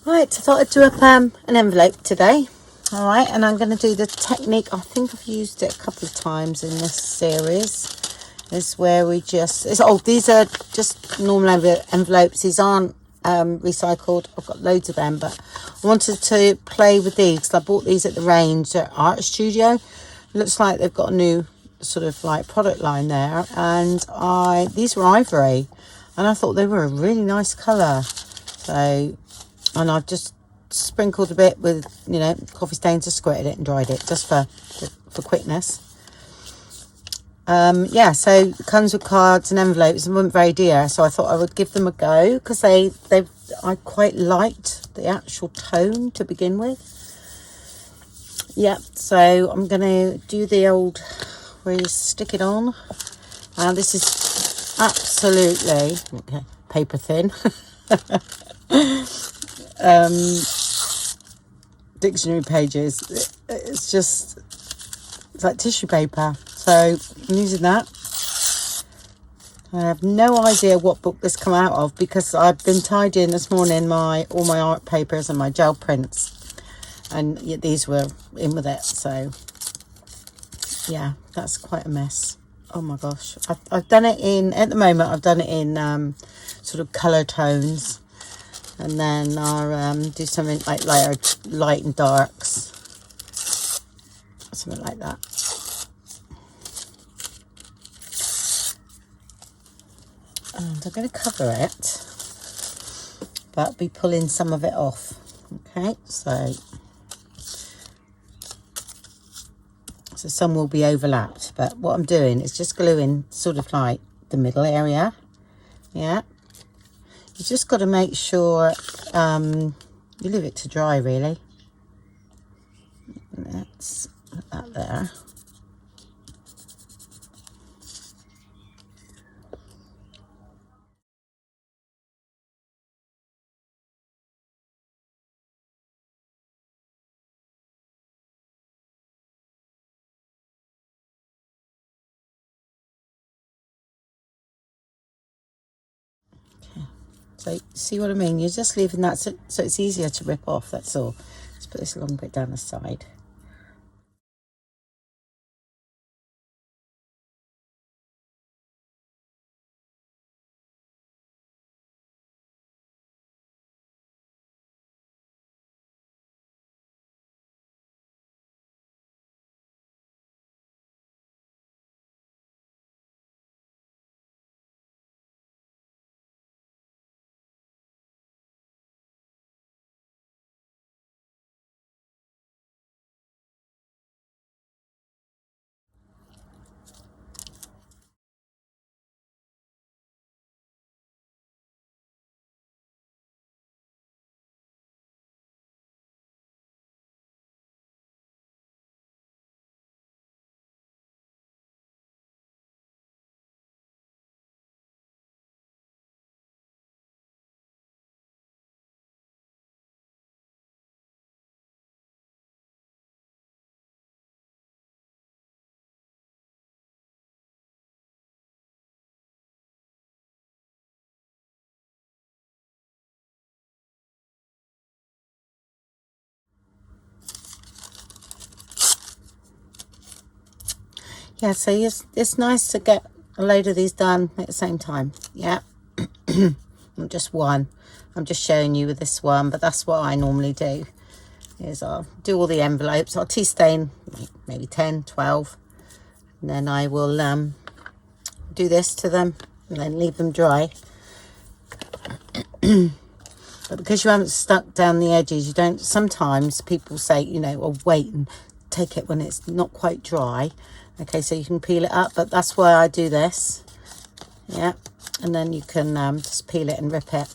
Right, I thought I'd do up an envelope today. All right, and I'm going to do the technique. I think I've used it a couple of times in this series. Is where we just, these are just normal envelopes. These aren't recycled. I've got loads of them, but I wanted to play with these because I bought these at the range at Art Studio. It looks like they've got a new sort of like product line there, and these were ivory, and I thought they were a really nice colour. So, and I've just sprinkled a bit with, you know, coffee stains, just squirted it and dried it just for quickness. Yeah, so it comes with cards and envelopes and weren't very dear, so I thought I would give them a go because I quite liked the actual tone to begin with. Yeah, so I'm gonna do the old where you stick it on. This is absolutely paper thin. Dictionary pages. It's like tissue paper. So I'm using that. I have no idea what book this come out of because I've been tidying this morning all my art papers and my gel prints, and these were in with it. So yeah, that's quite a mess. Oh my gosh, I've done it at the moment I've done it in sort of colour tones, and then I'll do something like light and darks, something like that. And I'm going to cover it, but be pulling some of it off. Okay, so some will be overlapped, but what I'm doing is just gluing sort of like the middle area. Yeah, you just got to make sure you leave it to dry really. Let's put that there. So see what I mean? You're just leaving that so it's easier to rip off, that's all. Let's put this long bit down the side. Yeah, so it's nice to get a load of these done at the same time. Yeah. Not just one. I'm just showing you with this one, but that's what I normally do. Is I'll do all the envelopes. I'll tea stain maybe 10, 12, and then I will do this to them and then leave them dry. But because you haven't stuck down the edges, you don't. Sometimes people say, you know, oh, wait and take it when it's not quite dry. Okay, so you can peel it up, but that's why I do this. Yeah, and then you can just peel it and rip it.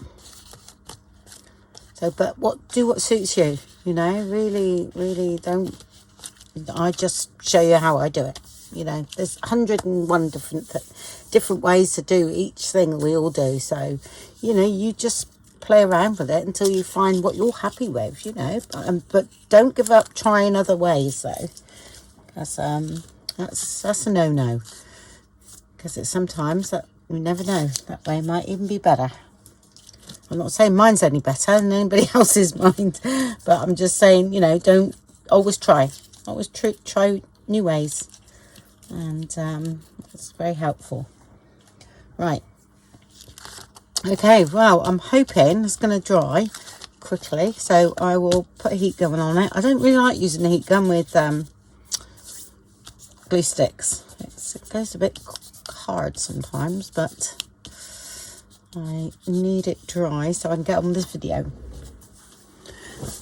So, but do what suits you, you know, really don't. I just show you how I do it. You know, there's 101 different ways to do each thing that we all do. So, you know, you just play around with it until you find what you're happy with, you know. But don't give up trying other ways, though, because that's a no-no. Because it's sometimes that we never know, that way might even be better. I'm not saying mine's any better than anybody else's mind, but I'm just saying, you know, don't always try. Always try new ways. And it's very helpful. Right. Okay, well, I'm hoping it's going to dry quickly. So I will put a heat gun on it. I don't really like using the heat gun with glue sticks. It goes a bit hard sometimes, but I need it dry so I can get on with this video.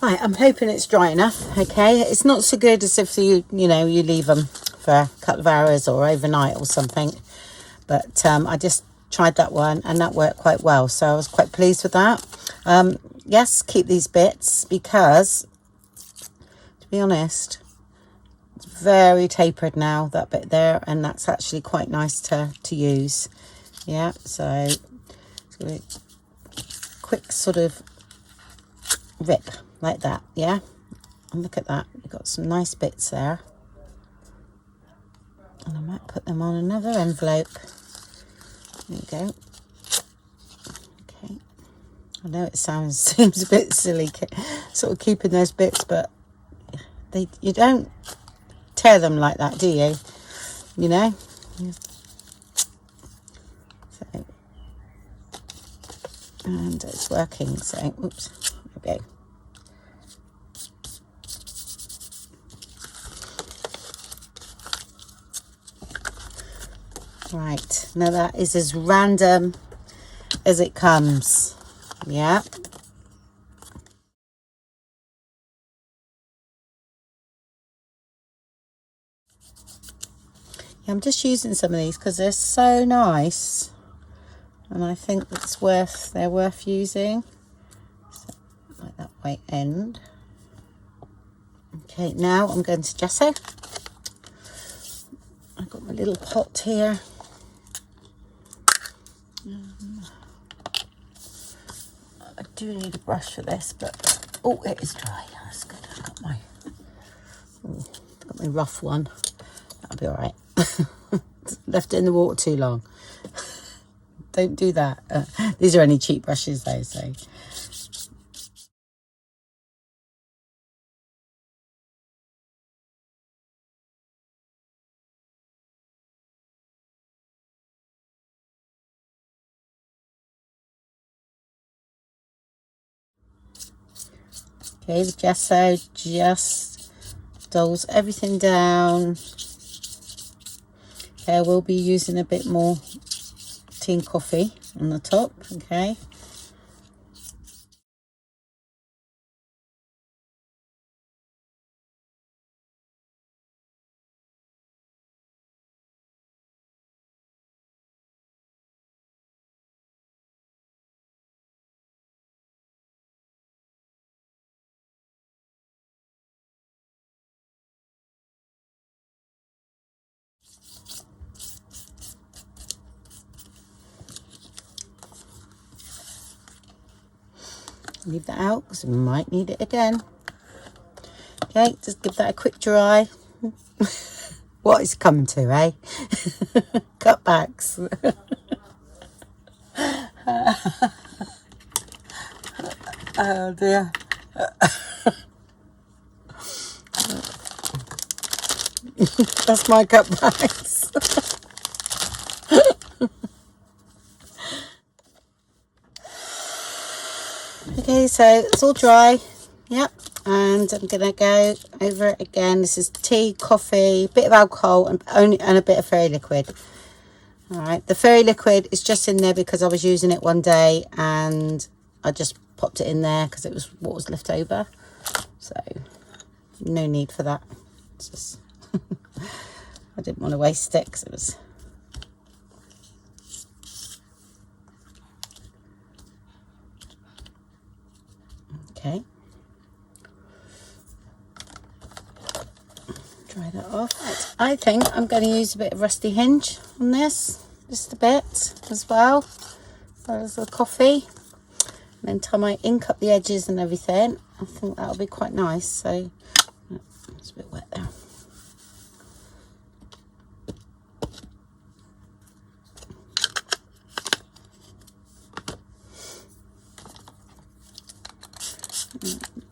Right, I'm hoping it's dry enough. Okay, it's not so good as if you leave them for a couple of hours or overnight or something, but I just tried that one and that worked quite well, so I was quite pleased with that. Yes, keep these bits because, to be honest, it's very tapered now, that bit there, and that's actually quite nice to use. Yeah, so it's a quick sort of rip like that. Yeah, and look at that, we've got some nice bits there, and I might put them on another envelope. There you go. Okay, I know it seems a bit silly sort of keeping those bits, but you don't tear them like that, do you? You know. So, and it's working, so oops, there we go. Right, now that is as random as it comes. Yeah. I'm just using some of these because they're so nice, and I think they're worth using. So, like that white end. Okay, now I'm going to gesso. I've got my little pot here. I do need a brush for this, but oh, it is dry. That's good. I've got my rough one. That'll be all right. Left it in the water too long. Don't do that. These are only cheap brushes though, so. Okay, the gesso just dulls everything down. Okay, we'll be using a bit more tea and coffee on the top, okay. Leave that out because we might need it again. Okay, just give that a quick dry. What is coming to, eh? Cutbacks. Oh dear. That's my cutbacks. Okay, so it's all dry. Yep. And I'm gonna go over it again. This is tea, coffee, bit of alcohol, and a bit of fairy liquid. All right, the fairy liquid is just in there because I was using it one day and I just popped it in there because it was what was left over. So no need for that. It's just I didn't want to waste it because it was. Okay. Dry that off. Right. I think I'm going to use a bit of rusty hinge on this, just a bit as well as the coffee. And then tie my ink up the edges and everything. I think that'll be quite nice. So it's a bit wet there.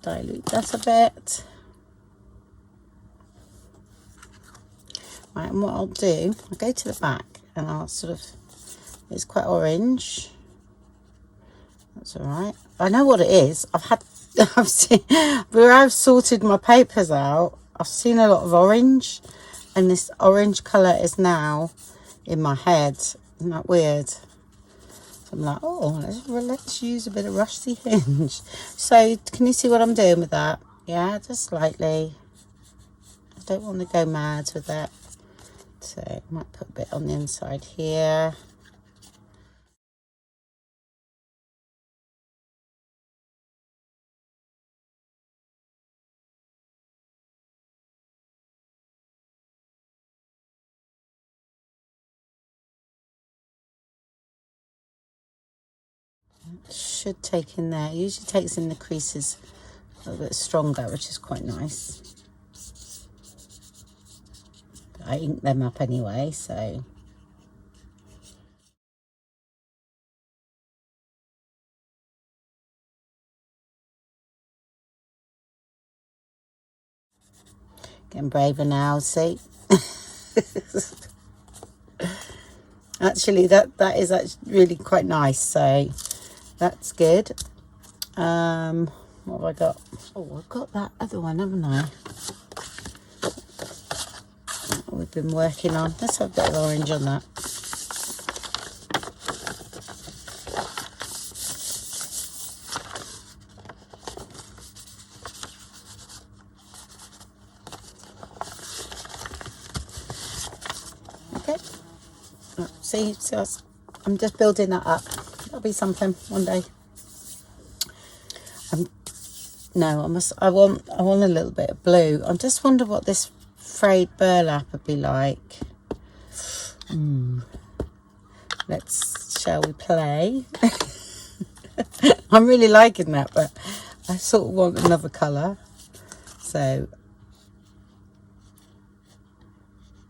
Dilute that a bit. Right, and what I'll do, I'll go to the back and I'll sort of, it's quite orange. That's all right. I know what it is. I've seen, where I've sorted my papers out, I've seen a lot of orange, and this orange colour is now in my head. Isn't that weird? So I'm like, oh, let's use a bit of rusty hinge. So can you see what I'm doing with that? Yeah, just slightly. I don't want to go mad with it. So I might put a bit on the inside here. Should take in there. It usually takes in the creases a little bit stronger, which is quite nice. I ink them up anyway, so. Getting braver now, see? Actually, that is actually really quite nice, so that's good. What have I got? Oh, I've got that other one, haven't I? We've been working on. Let's have a bit of orange on that. Okay. Oh, see, I'm just building that up. That'll be something one day. No, I want a little bit of blue. I just wonder what this frayed burlap would be like. Shall we play? I'm really liking that, but I sort of want another colour. So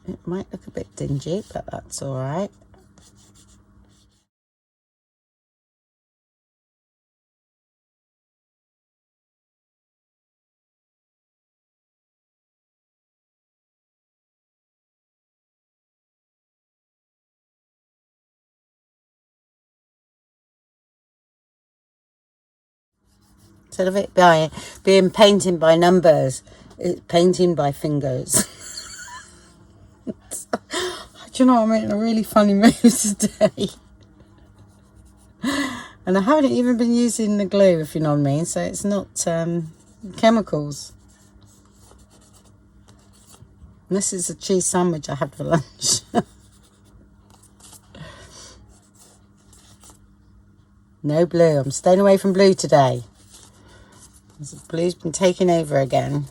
it might look a bit dingy, but that's all right. Instead of it being painting by numbers, it's painting by fingers. Do you know what I'm in a really funny mood today? And I haven't even been using the glue, if you know what I mean, so it's not chemicals. And this is a cheese sandwich I had for lunch. No blue. I'm staying away from blue today. Blue's been taking over again.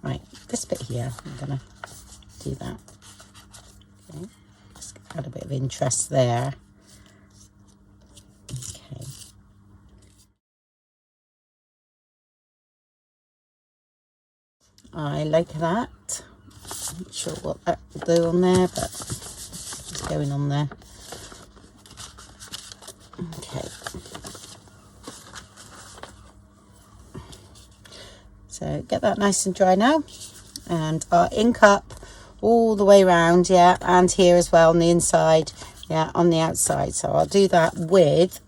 Right, this bit here, I'm going to do that. Okay, just add a bit of interest there. Okay. I like that. Not sure what that will do on there, but it's going on there. Okay. So get that nice and dry now, and I'll ink up all the way around, yeah, and here as well on the inside, yeah, on the outside. So I'll do that with,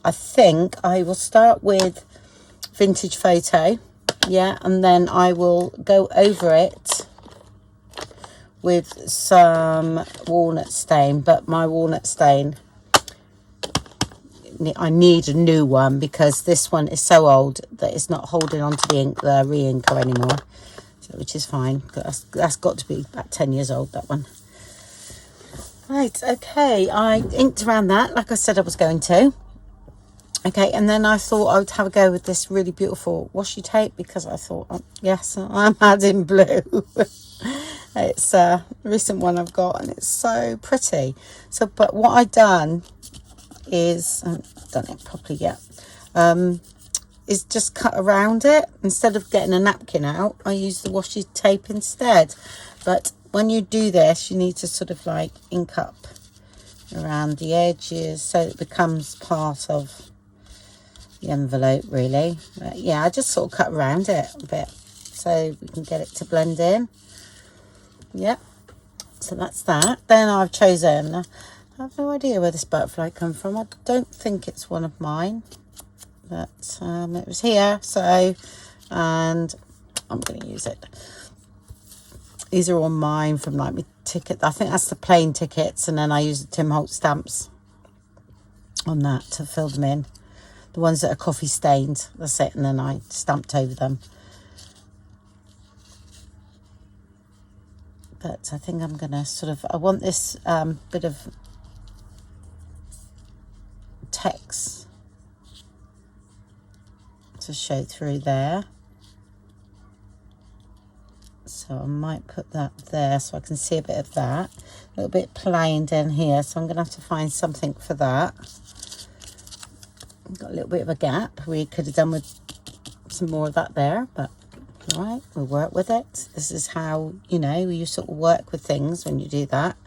I think I will start with Vintage Photo, yeah, and then I will go over it with some walnut stain, but my walnut stain, I need a new one because this one is so old that it's not holding on to the ink, the re-inker anymore, so, which is fine. That's got to be about 10 years old, that one. Right, okay, I inked around that like I said I was going to. Okay, and then I thought I would have a go with this really beautiful washi tape because I thought, oh, yes, I'm adding blue. It's a recent one I've got and it's so pretty. So, but what I've done is, I haven't done it properly yet, is just cut around it. Instead of getting a napkin out, I use the washi tape instead. But when you do this, you need to sort of like ink up around the edges so it becomes part of the envelope really. But yeah, I just sort of cut around it a bit so we can get it to blend in. Yep, so that's that. Then I've chosen, I have no idea where this butterfly come from. I don't think it's one of mine, but it was here, so, and I'm going to use it. These are all mine from like my ticket. I think that's the plain tickets, and then I use the Tim Holtz stamps on that to fill them in. The ones that are coffee stained, that's it, and then I stamped over them. But I think I'm going to sort of, I want this bit of text to show through there. So I might put that there so I can see a bit of that. A little bit plain down here, so I'm going to have to find something for that. I've got a little bit of a gap. We could have done with some more of that there, but all right, we'll work with it. This is how, you know, you sort of work with things when you do that.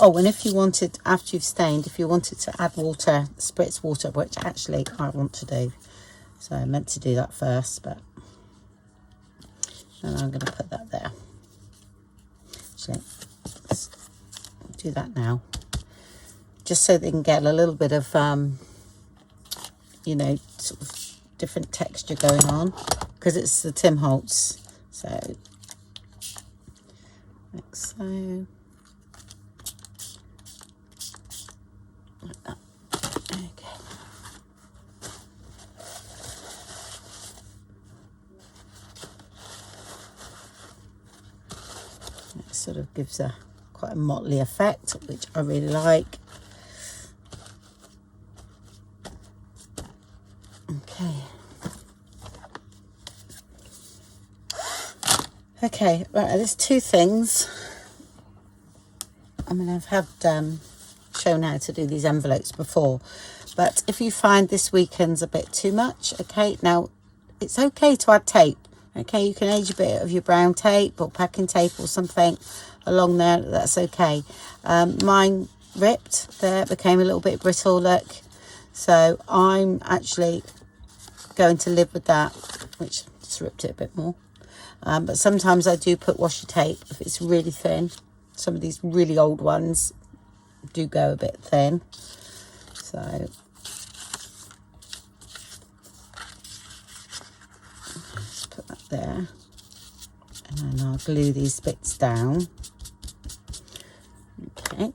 Oh, and if you wanted, after you've stained, if you wanted to add water, spritz water, which actually I want to do. So I meant to do that first, but then I'm going to put that there. Actually, let's do that now. Just so they can get a little bit of, you know, sort of different texture going on. Because it's the Tim Holtz. So, like so. Like that. Okay. It sort of gives a quite a motley effect, which I really like. Okay. Okay, right, there's two things. I mean, I've had shown how to do these envelopes before, but if you find this weekend's a bit too much, okay, now it's okay to add tape. Okay, you can add a bit of your brown tape or packing tape or something along there, that's okay. Mine ripped there, became a little bit brittle, look, so I'm actually going to live with that, which just ripped it a bit more. But sometimes I do put washi tape if it's really thin. Some of these really old ones do go a bit thin. So just put that there. And then I'll glue these bits down. Okay.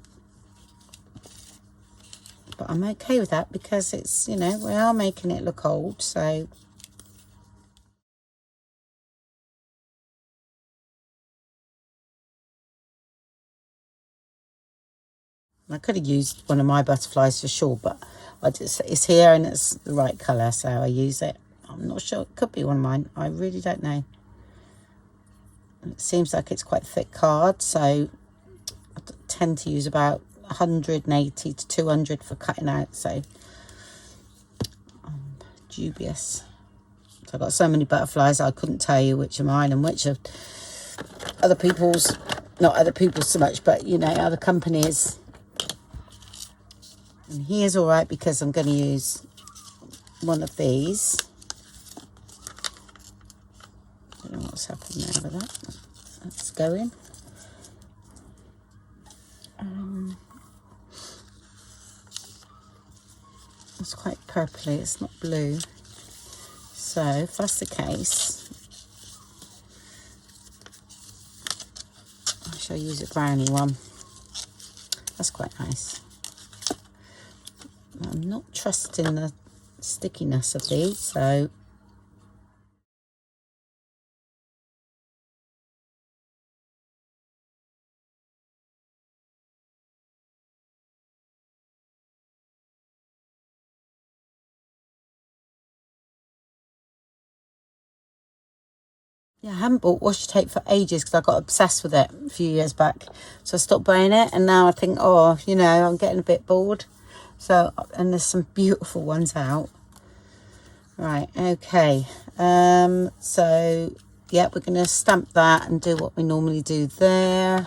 But I'm okay with that because it's, you know, we are making it look old, so I could have used one of my butterflies for sure, but it's here and it's the right colour, so I use it. I'm not sure, it could be one of mine. I really don't know. It seems like it's quite thick card, so I tend to use about 180 to 200 for cutting out, so I'm dubious. So I've got so many butterflies, I couldn't tell you which are mine and which are other people's. Not other people's so much, but, you know, other companies. And he is all right because I'm going to use one of these. I don't know what's happened there with that. That's going. It's quite purpley, it's not blue. So if that's the case, I shall use a brownie one. That's quite nice. I'm not trusting the stickiness of these, so Yeah, I haven't bought washi tape for ages because I got obsessed with it a few years back. So I stopped buying it, and now I think, oh, you know, I'm getting a bit bored. So, and there's some beautiful ones out. Right, okay. So, yeah, we're going to stamp that and do what we normally do there.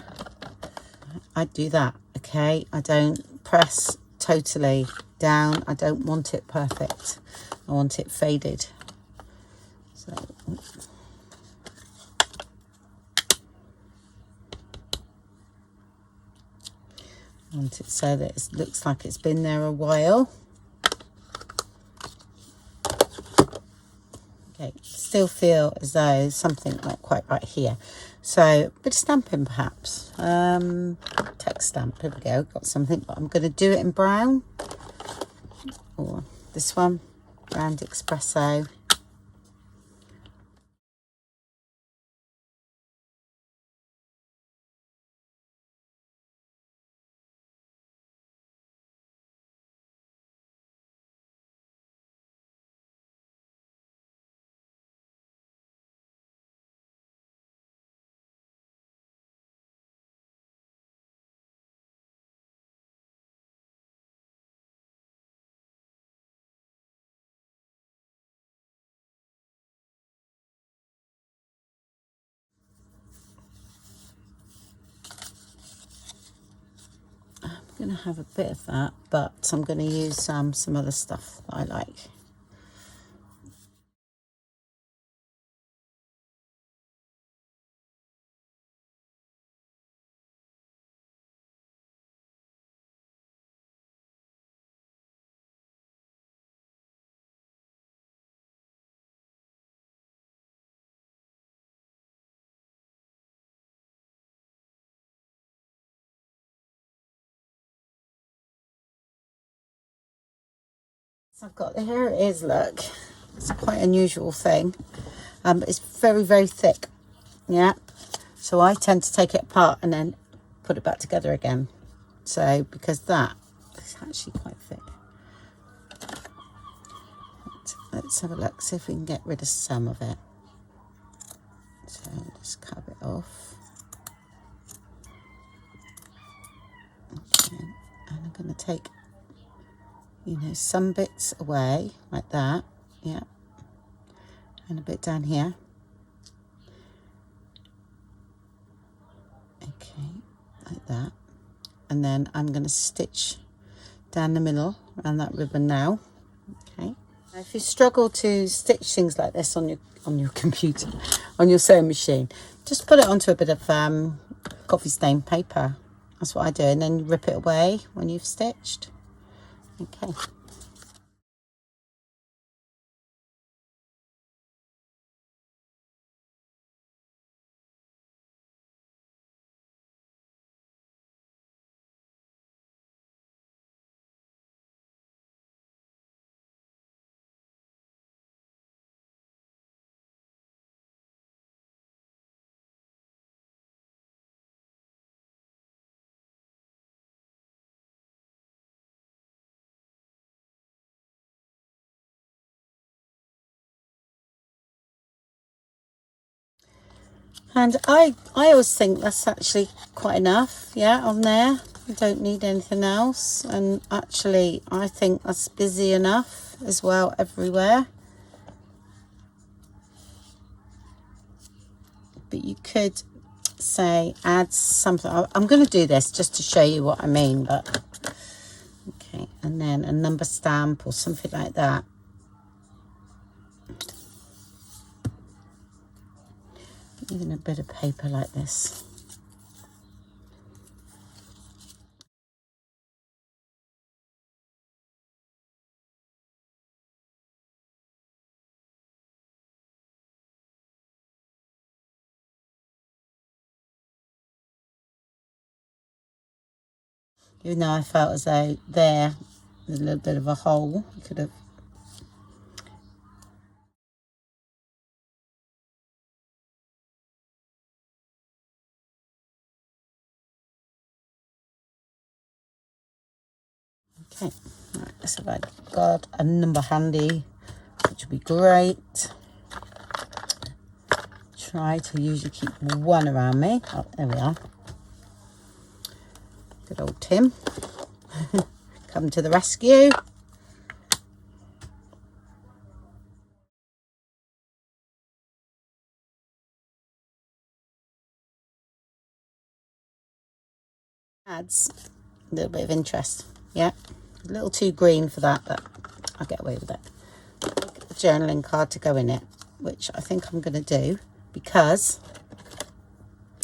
I do that, okay? I don't press totally down. I don't want it perfect. I want it faded. So... I want it so that it looks like it's been there a while. Okay, still feel as though something not quite right here. So a bit of stamping perhaps. Text stamp, here we go, got something, but I'm going to do it in brown. Or this one, Brand Espresso. I'm going to have a bit of that, but I'm going to use some other stuff that I like. So I've got, here it is, look. It's quite an unusual thing. It's very, very thick. Yeah. So I tend to take it apart and then put it back together again. So, because that is actually quite thick. Let's have a look, see if we can get rid of some of it. So just cut it off. Okay. And I'm going to take, you know, some bits away like that. Yeah. And a bit down here. Okay, like that. And then I'm going to stitch down the middle around that ribbon now. Okay. Now, if you struggle to stitch things like this on your computer, on your sewing machine, just put it onto a bit of coffee stain paper. That's what I do, and then rip it away when you've stitched. Okay. And I always think that's actually quite enough, yeah, on there. You don't need anything else. And actually, I think that's busy enough as well everywhere. But you could say add something. I'm going to do this just to show you what I mean, but okay. And then a number stamp or something like that. Even a bit of paper like this. Even though I felt as though there's a little bit of a hole, you could have. Okay, right, so I've got a number handy, which would be great. try to usually keep one around me. Oh, there we are. Good old Tim. Come to the rescue. Adds a little bit of interest. Yeah, a little too green for that, but I'll get away with it. A journaling card to go in it, which I think I'm going to do because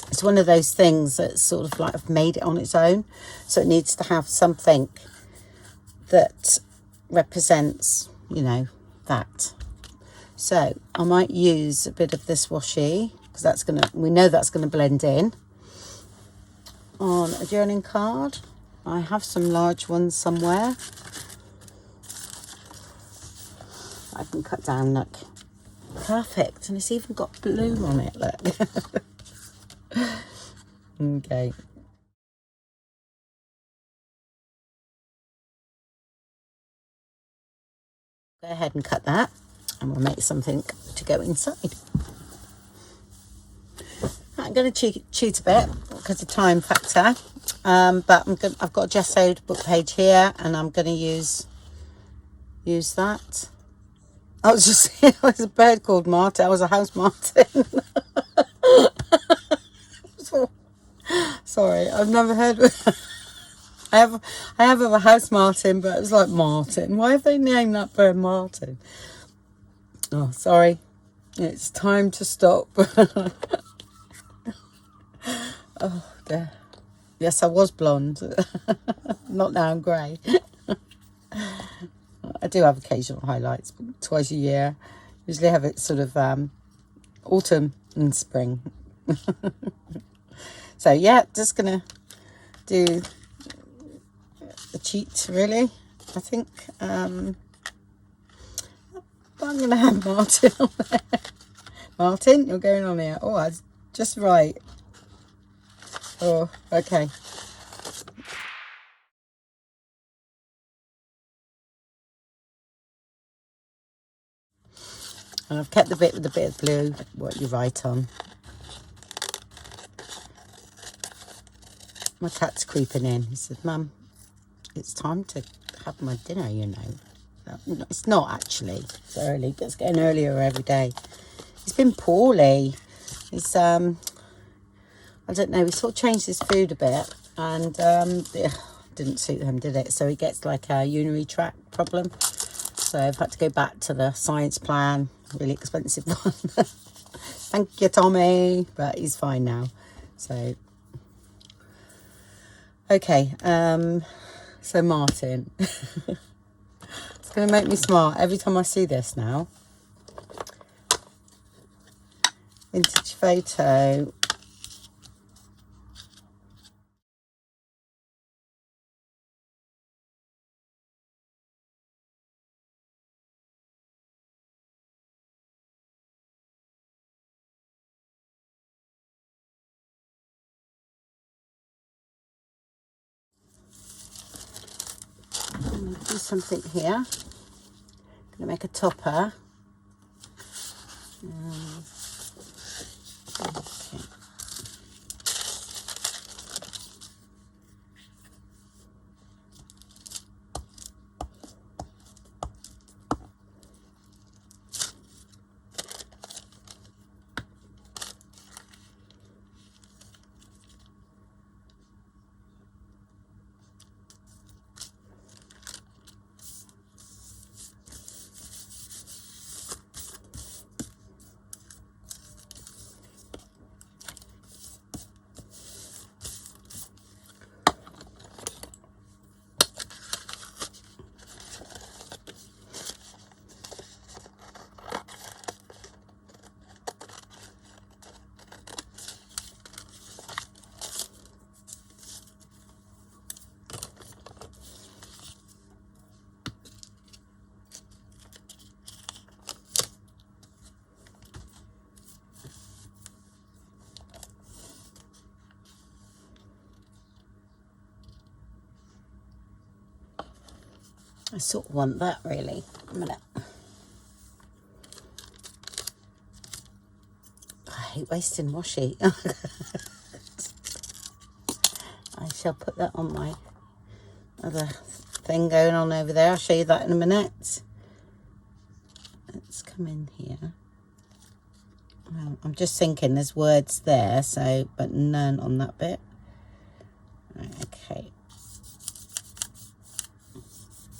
it's one of those things that's sort of like I've made it on its own, so it needs to have something that represents, you know, that. So I might use a bit of this washi because we know that's gonna blend in on a journaling card. I have some large ones somewhere I can cut down. Look, perfect, and it's even got blue on it. Look. Okay. Go ahead and cut that, and we'll make something to go inside. I'm going to cheat a bit because of time factor, but I've got a gessoed book page here, and I'm going to use that. I was just it was a bird called Martin. I was a house Martin. Sorry, I've never heard. I have a house Martin, but it was like Martin. Why have they named that bird Martin? Oh, sorry. It's time to stop. Oh dear. Yes, I was blonde. Not now I'm grey. I do have occasional highlights, but twice a year. Usually have it sort of autumn and spring. So yeah, just gonna do a cheat really. I think I'm gonna have Martin on there. Martin, you're going on here. Oh, that's just right. Oh, okay. And I've kept the bit with a bit of blue, what you write on. My cat's creeping in. He said, Mum, it's time to have my dinner, you know. No, it's not actually. It's early, but it's getting earlier every day. He's been poorly. He's, I don't know, we sort of changed his food a bit, and didn't suit him, did it? So he gets like a urinary tract problem. So I've had to go back to the science plan, really expensive one. Thank you, Tommy, but he's fine now. So, okay, so Martin. It's going to make me smart every time I see this now. Vintage photo. I'm going to do something here. I'm going to make a topper. Okay. I sort of want that really. A minute. I keep wasting washi. I shall put that on my other thing going on over there. I'll show you that in a minute. Let's come in here. I'm just thinking there's words there, so, but none on that bit. Right, okay.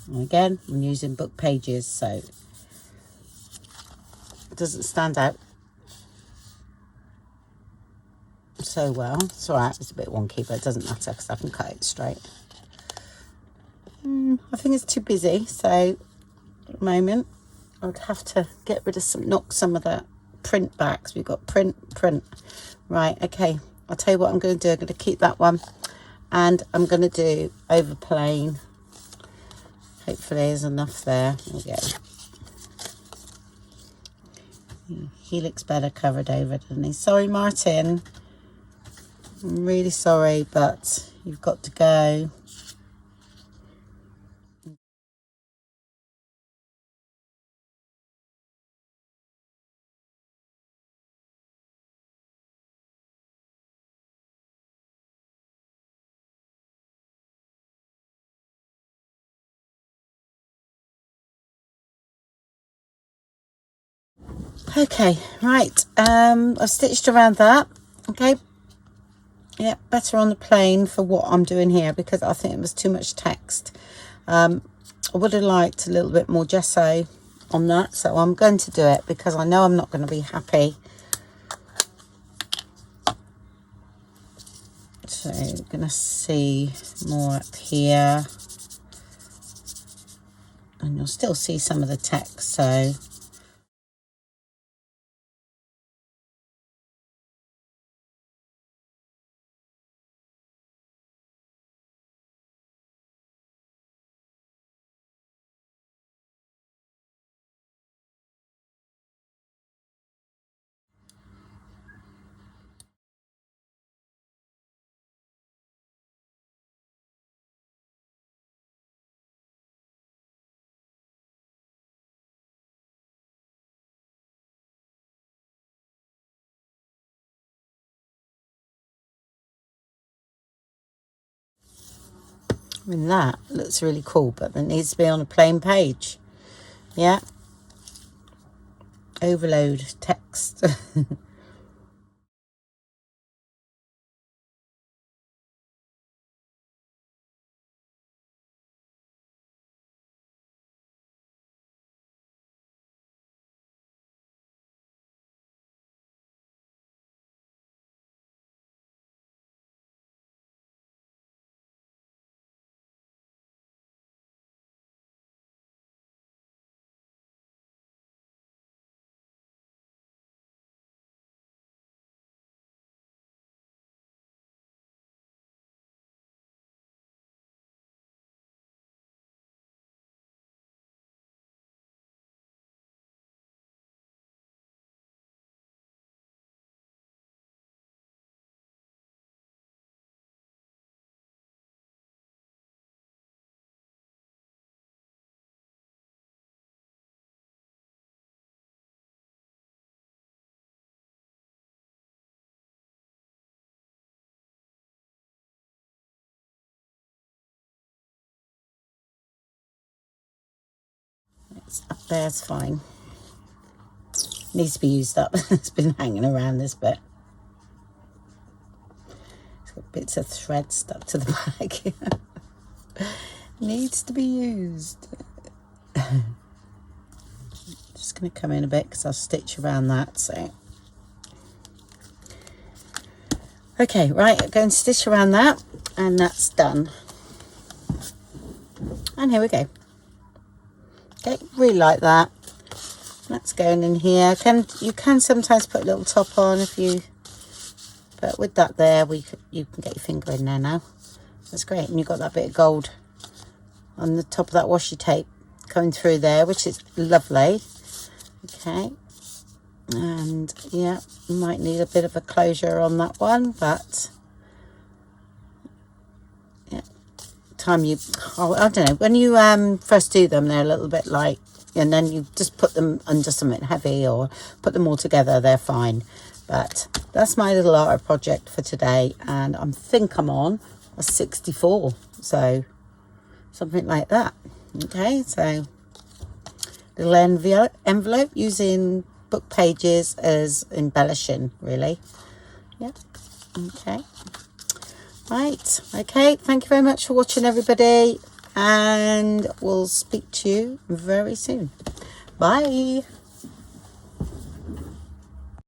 And again, I'm using book pages, so it doesn't stand out so well. It's all right, it's a bit wonky, but it doesn't matter because I can cut it straight. I think it's too busy, so at the moment I'd have to get rid of knock some of that print back. So we've got print. Right, okay, I'll tell you what I'm going to do. I'm going to keep that one, and I'm going to do over plain. Hopefully there's enough there. There we go. He looks better covered over, doesn't he? Sorry, Martin. I'm really sorry, but you've got to go. Okay, right. I've stitched around that. Okay. Yeah, better on the plain for what I'm doing here because I think it was too much text. I would have liked a little bit more gesso on that, so I'm going to do it because I know I'm not going to be happy. So you're going to see more up here, and you'll still see some of the text. So I mean, that looks really cool, but it needs to be on a plain page. Yeah. Overload text. It's up there, it's fine. Needs to be used up. It's been hanging around this bit. It's got bits of thread stuck to the back. Needs to be used. Just going to come in a bit because I'll stitch around that. So, okay, right, I'm going to stitch around that, and that's done. And here we go. Okay, really like that. That's going in here. You can sometimes put a little top on if you, but with that there, you can get your finger in there now. That's great, and you've got that bit of gold on the top of that washi tape coming through there, which is lovely. Okay, and yeah, you might need a bit of a closure on that one, but yeah, I don't know, when you first do them, they're a little bit like and then you just put them under something heavy or put them all together, they're fine. But that's my little art project for today, and I think I'm on a 64, so something like that. Okay, so little envelope using book pages as embellishing, really. Yeah. Okay. Right. Okay, thank you very much for watching, everybody, and we'll speak to you very soon. Bye.